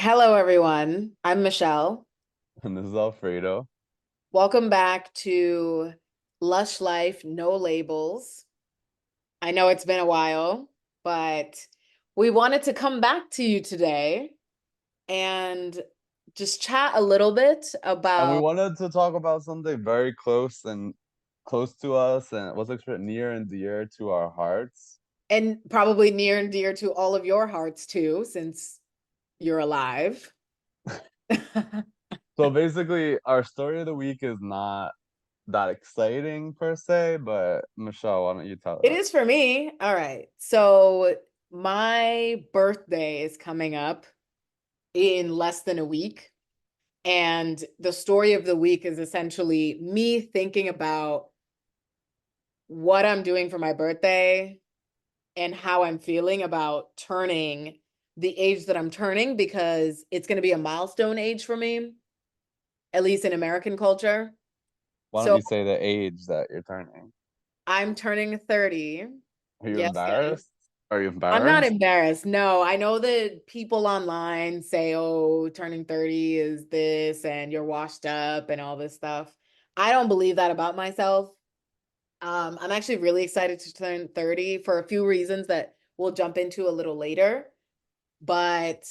Hello, everyone. I'm Michelle. And this is Alfredo. Welcome back to Lush Life, No Labels. I know it's been a while, but we wanted to come back to you today and just chat a little bit And we about, wanted to talk about something very close to us and what's like near and dear to our hearts. and probably near and dear to all of your hearts too, since you're alive. So basically, our story of the week is not that exciting per se, but Michelle, why don't you tell It us? is for me. All right. So my birthday is coming up in less than a week. And the story of the week is essentially me thinking about what I'm doing for my birthday and how I'm feeling about turning the age that I'm turning because it's going to be a milestone age for me, at least in American culture. Why don't So you say the age that you're turning? I'm turning 30. Are you Yes, guys. embarrassed? Are you I'm not embarrassed? embarrassed. No, I know that people online say, oh, turning 30 is this and you're washed up and all this stuff. I don't believe that about myself. I'm actually really excited to turn 30 for a few reasons that we'll jump into a little later. But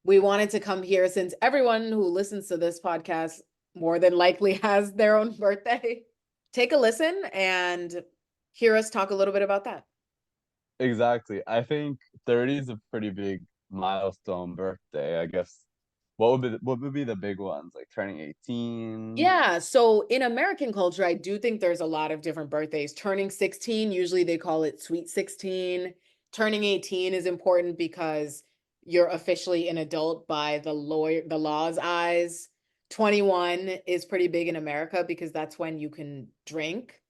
we wanted to come here since everyone who listens to this podcast more than likely has their own birthday. Take a listen and hear us talk a little bit about that. Exactly. I think 30 is a pretty big milestone birthday. I guess what would be the big ones? Like turning 18. Yeah, so in American culture, I do think there's a lot of different birthdays. Turning 16, usually they call it Sweet 16. Turning 18 is important because you're officially an adult by the law's eyes. 21 is pretty big in America because that's when you can drink.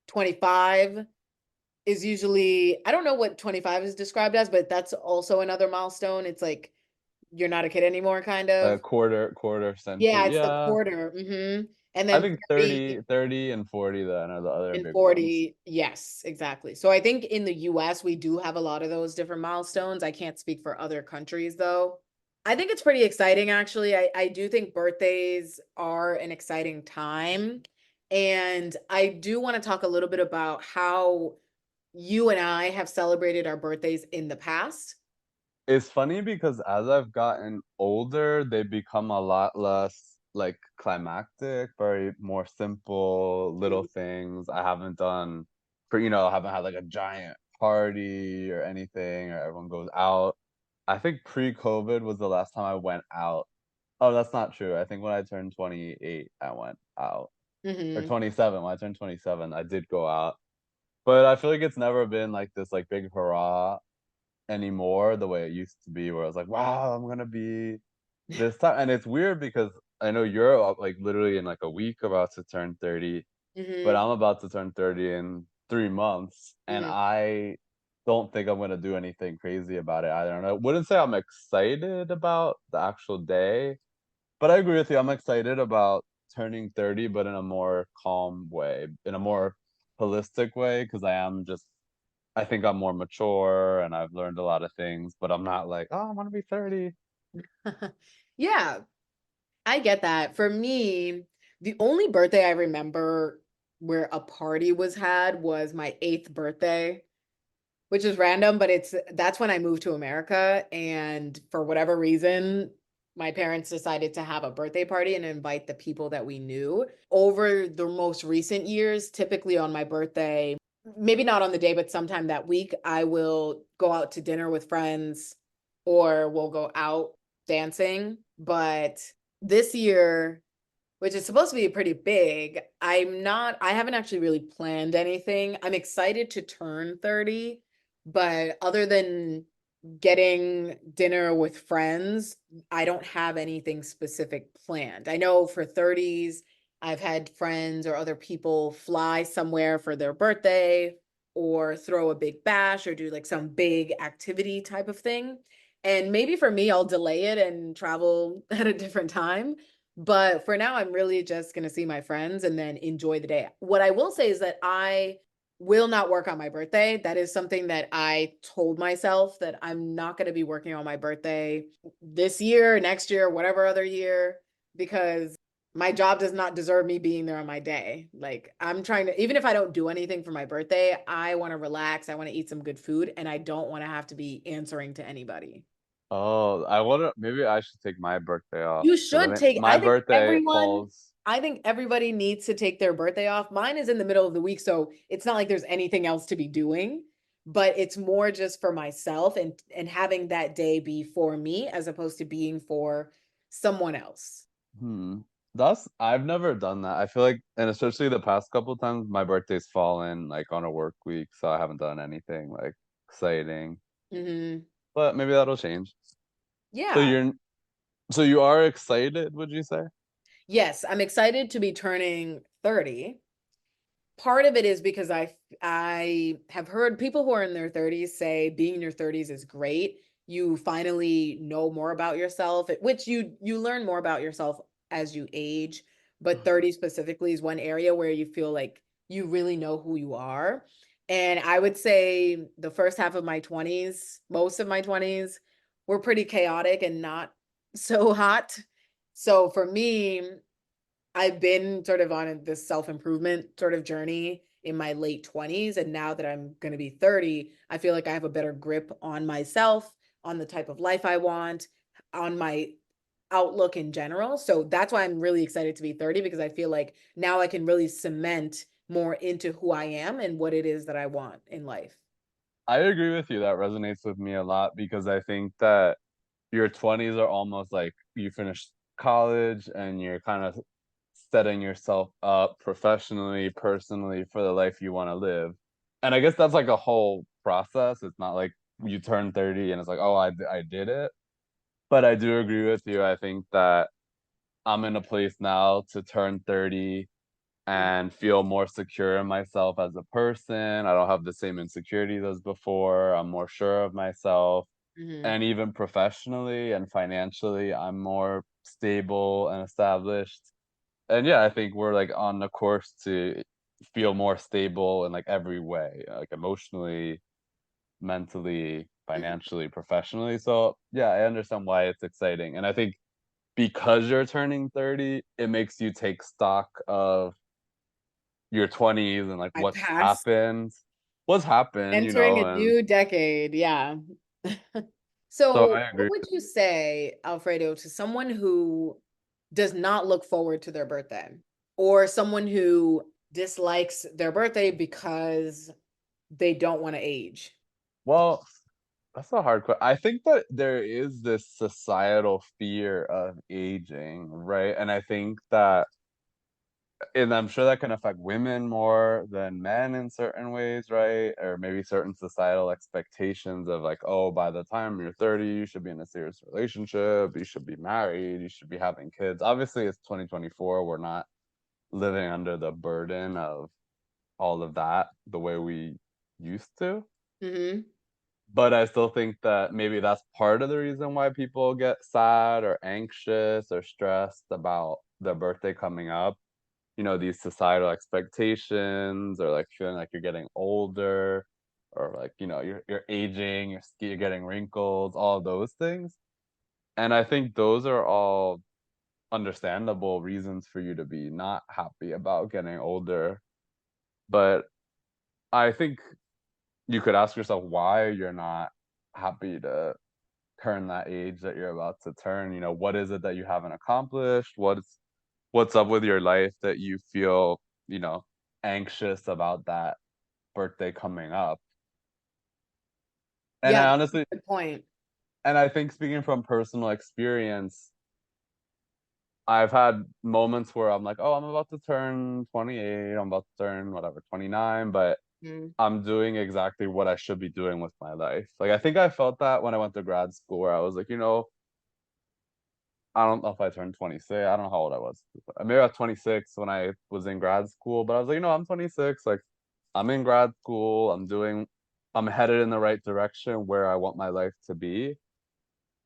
25 is usually, I don't know what 25 is described as, but that's also another milestone. It's like you're not a kid anymore, kind A of. quarter Yeah, century. it's the Yeah. quarter. And I then think 30 30 and 40 then are the other and big ones. 40. Yes, exactly. So I think in the US, we do have a lot of those different milestones. I can't speak for other countries though. I think it's pretty exciting, actually. I do think birthdays are an exciting time. And I do want to talk a little bit about how you and I have celebrated our birthdays in the past. It's funny because as I've gotten older, they become a lot less like climactic, very more simple little Mhm. things. I haven't done I haven't had like a giant party or anything, or everyone goes out. I think pre-COVID was the last time I went out. Oh, that's not true. I think when I turned 28, I went out. Or Mhm. 27, when I turned 27, I did go out. But I feel like it's never been like this like big hurrah anymore the way it used to be, where I was like, wow, I'm gonna be this time. And it's weird because I know you're like literally in like a week about to turn 30, but Mhm. I'm about to turn 30 in 3 months, and Mhm. I don't think I'm gonna do anything crazy about it either. And I wouldn't say I'm excited about the actual day, but I agree with you. I'm excited about turning 30, but in a more calm way, in a more holistic way, because I think I'm more mature and I've learned a lot of things, but I'm not like, oh, I want to be 30. Yeah, I get that. For me, the only birthday I remember where a party was had was my eighth birthday, which is random, but that's when I moved to America. And for whatever reason, my parents decided to have a birthday party and invite the people that we knew. Over the most recent years, typically on my birthday, maybe not on the day, but sometime that week, I will go out to dinner with friends or we'll go out dancing. But this year, which is supposed to be pretty big, I haven't actually really planned anything. I'm excited to turn 30, but other than getting dinner with friends, I don't have anything specific planned. I know for 30s, I've had friends or other people fly somewhere for their birthday or throw a big bash or do like some big activity type of thing. And maybe for me, I'll delay it and travel at a different time. But for now, I'm really just going to see my friends and then enjoy the day. What I will say is that I will not work on my birthday. That is something that I told myself that I'm not going to be working on my birthday this year, next year, whatever other year, because my job does not deserve me being there on my day. Like, I'm trying to, even if I don't do anything for my birthday, I want to relax. I want to eat some good food, and I don't want to have to be answering to anybody. Oh, I wonder, maybe I should take my birthday off, You because I should think take, my birthday falls. I think everybody needs to take their birthday off. Mine is in the middle of the week, so it's not like there's anything else to be doing, but it's more just for myself and having that day be for me as opposed to being for someone else. Hmm. I've never done that. I feel like, and especially the past couple times, my birthday's fallen like on a work week, so I haven't done anything like exciting. Hmm. But maybe that'll change. So Yeah. you're, so you are excited, would you say? Yes, I'm excited to be turning 30. Part of it is because I have heard people who are in their 30s say being in your 30s is great. You finally know more about yourself, which you learn more about yourself as you age, but 30 specifically is one area where you feel like you really know who you are. And I would say the first half of my 20s, most of my 20s were pretty chaotic and not so hot. So for me, I've been sort of on this self-improvement sort of journey in my late 20s. And now that I'm going to be 30, I feel like I have a better grip on myself, on the type of life I want, on my outlook in general. So that's why I'm really excited to be 30 because I feel like now I can really cement more into who I am and what it is that I want in life. I agree with you. That resonates with me a lot because I think that your 20s are almost like you finished college and you're kind of setting yourself up professionally, personally for the life you want to live. And I guess that's like a whole process. It's not like you turn 30 and it's like, oh, I did it. But I do agree with you. I think that I'm in a place now to turn 30 and feel more secure in myself as a person. I don't have the same insecurities as before. I'm more sure of myself. Mm-hmm. And even professionally and financially, I'm more stable and established. And yeah, I think we're like on the course to feel more stable in like every way, like emotionally, mentally, financially, professionally. So yeah, I understand why it's exciting. And I think because you're turning 30, it makes you take stock of your 20s and like My what's past, happened. What's happened, entering a and new decade. Yeah. so So, I what agree. would you say, Alfredo, to someone who does not look forward to their birthday or someone who dislikes their birthday because they don't want to age? Well, that's a hard question. I think that there is this societal fear of aging, right? And I think that, and I'm sure that can affect women more than men in certain ways, right? Or maybe certain societal expectations of like, oh, by the time you're 30, you should be in a serious relationship, you should be married, you should be having kids. Obviously, it's 2024. We're not living under the burden of all of that the way we used to. Hmm. But I still think that maybe that's part of the reason why people get sad or anxious or stressed about their birthday coming up. You know, these societal expectations or like feeling like you're getting older or like, you're aging, you're getting wrinkles, all of those things. And I think those are all understandable reasons for you to be not happy about getting older. But I think you could ask yourself why you're not happy to turn that age that you're about to turn. What is it that you haven't accomplished? What's up with your life that you feel, you know, anxious about that birthday coming up? And Yeah, I that's honestly, a good point. and I think speaking from personal experience, I've had moments where I'm like, oh, I'm about to turn 28, I'm about to turn whatever, 29, but Mm, I'm doing exactly what I should be doing with my life. Like, I think I felt that when I went to grad school, where I was like, I don't know if I turned 26. I don't know how old I was. Maybe I was 26 when I was in grad school, but I was like, I'm 26. Like, I'm in grad school. I'm headed in the right direction where I want my life to be.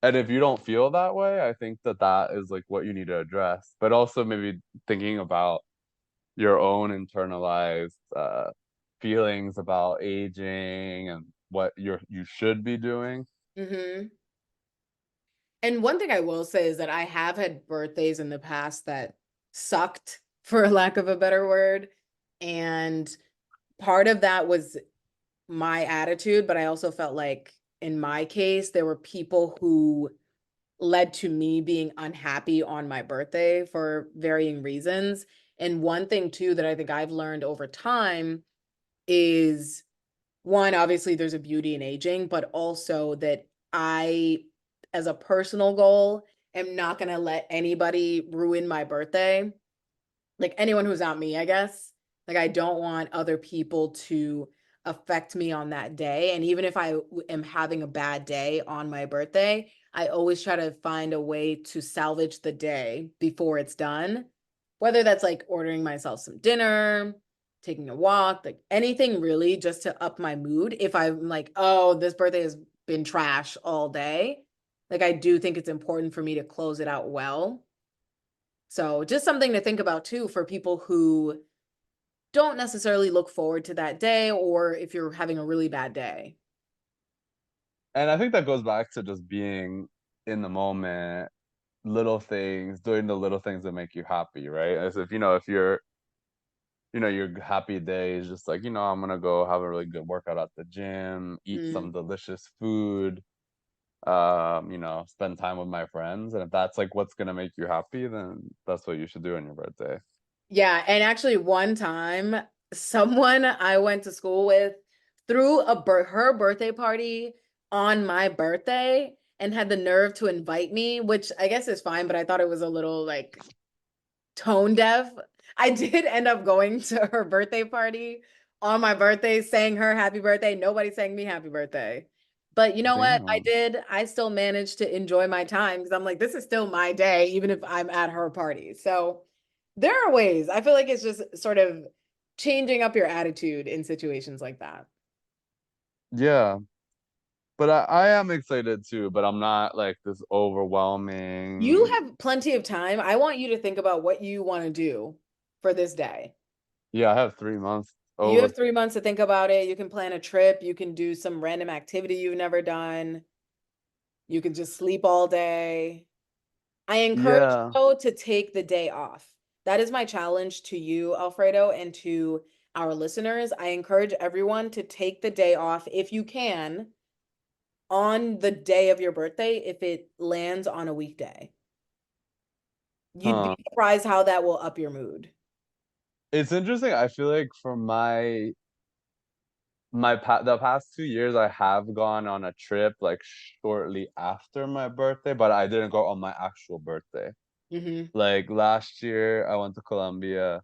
And if you don't feel that way, I think that that is like what you need to address. But also maybe thinking about your own internalized feelings about aging and what you should be doing. Hmm. And one thing I will say is that I have had birthdays in the past that sucked, for lack of a better word. And part of that was my attitude, but I also felt like in my case, there were people who led to me being unhappy on my birthday for varying reasons. And one thing too that I think I've learned over time is one, obviously there's a beauty in aging, but also that I, as a personal goal, am not going to let anybody ruin my birthday. Like anyone who's not me, I guess. Like I don't want other people to affect me on that day. And even if am having a bad day on my birthday, I always try to find a way to salvage the day before it's done. Whether that's like ordering myself some dinner, taking a walk, like anything really just to up my mood. If I'm like, oh, this birthday has been trash all day, like I do think it's important for me to close it out well. So just something to think about too for people who don't necessarily look forward to that day or if you're having a really bad day. And I think that goes back to just being in the moment, little things, doing the little things that make you happy, right? As if, if your happy day is just like, I'm gonna go have a really good workout at the gym, eat some Mm. delicious food, spend time with my friends. And if that's like what's gonna make you happy, then that's what you should do on your birthday. Yeah, and actually one time someone I went to school with threw her birthday party on my birthday and had the nerve to invite me, which I guess is fine, but I thought it was a little like tone deaf. I did end up going to her birthday party on my birthday, saying her happy birthday. Nobody sang me happy birthday. But you know what? I Damn. did. I still managed to enjoy my time because I'm like, this is still my day, even if I'm at her party. So there are ways. I feel like it's just sort of changing up your attitude in situations like that. Yeah. But I am excited too, but I'm not like this You overwhelming. have plenty of time. I want you to think about what you want to do for this day. Yeah, I have 3 months You over. have 3 months to think about it. You can plan a trip. You can do some random activity you've never done. You can just sleep all day. I encourage you Yeah. though to take the day off. That is my challenge to you, Alfredo, and to our listeners. I encourage everyone to take the day off if you can on the day of your birthday if it lands on a weekday. You'd be Huh. surprised how that will up your mood. It's interesting. I feel like for the past 2 years, I have gone on a trip like shortly after my birthday, but I didn't go on my actual birthday. Hmm. Like last year, I went to Colombia,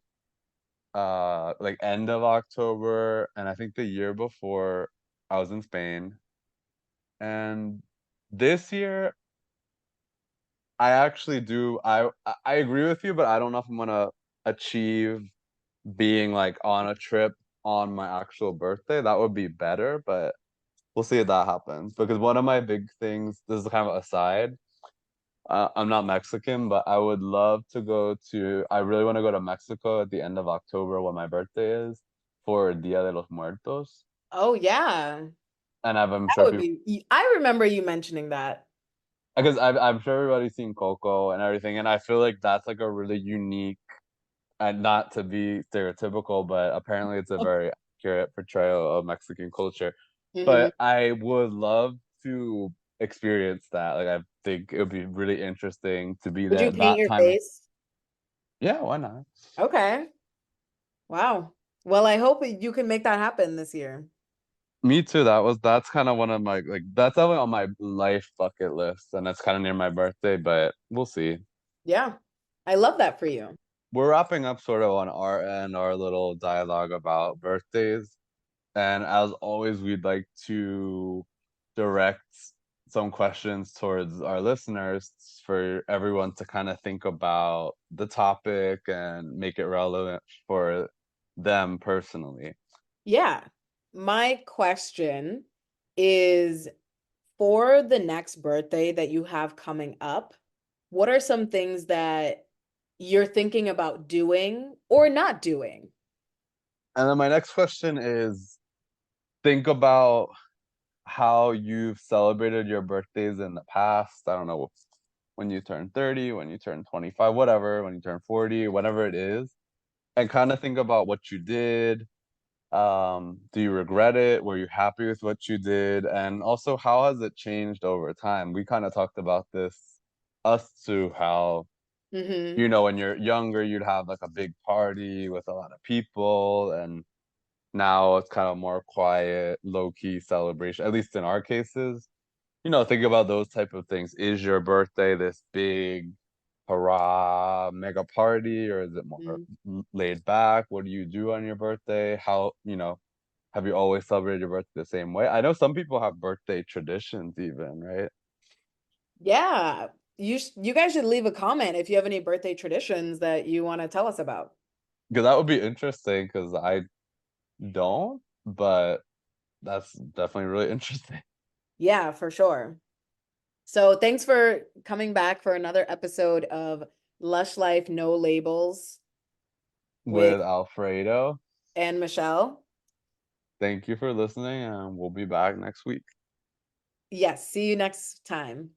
like end of October, and I think the year before, I was in Spain. And this year, I actually do. I agree with you, but I don't know if I'm gonna achieve being like on a trip on my actual birthday. That would be better, but we'll see if that happens. Because one of my big things, this is kind of aside, I'm not Mexican, but I would love to go to, I really want to go to Mexico at the end of October when my birthday is for Dia de los Muertos. Oh yeah. And I'm That sure would people, be, I remember you mentioning that. because I'm sure everybody's seen Coco and everything. And I feel like that's like a really unique, and not to be stereotypical, but apparently it's a very accurate portrayal of Mexican culture. Hmm. But I would love to experience that. Like I think it would be really interesting to be Would there you paint that your time. face? Yeah, why not? Okay. Wow. Well, I hope you can make that happen this year. Me too. That's kind of one of my like that's definitely on my life bucket list, and it's kind of near my birthday, but we'll see. Yeah. I love that for you. We're wrapping up sort of on our end, our little dialogue about birthdays. And as always, we'd like to direct some questions towards our listeners for everyone to kind of think about the topic and make it relevant for them personally. Yeah. My question is for the next birthday that you have coming up, what are some things that you're thinking about doing or not doing? And then my next question is, think about how you've celebrated your birthdays in the past. I don't know, when you turn 30, when you turn 25, whatever, when you turn 40, whatever it is, and kind of think about what you did. Do you regret it? Were you happy with what you did? And also, how has it changed over time? We kind of talked about this, us too, how, Mm-hmm. you know, when you're younger, you'd have like a big party with a lot of people, and now it's kind of more quiet, low-key celebration, at least in our cases. You know, think about those type of things. Is your birthday this big hurrah mega party, or is it more laid back? What do you do on your birthday? How, have you always celebrated your birthday the same way? I know some people have birthday traditions even, right? Yeah. You guys should leave a comment if you have any birthday traditions that you want to tell us about. Because that would be interesting because I don't, but that's definitely really interesting. Yeah, for sure. So thanks for coming back for another episode of Lush Life No Labels with With Alfredo, Anne Michelle. thank you for listening, and we'll be back next week. Yes, see you next time.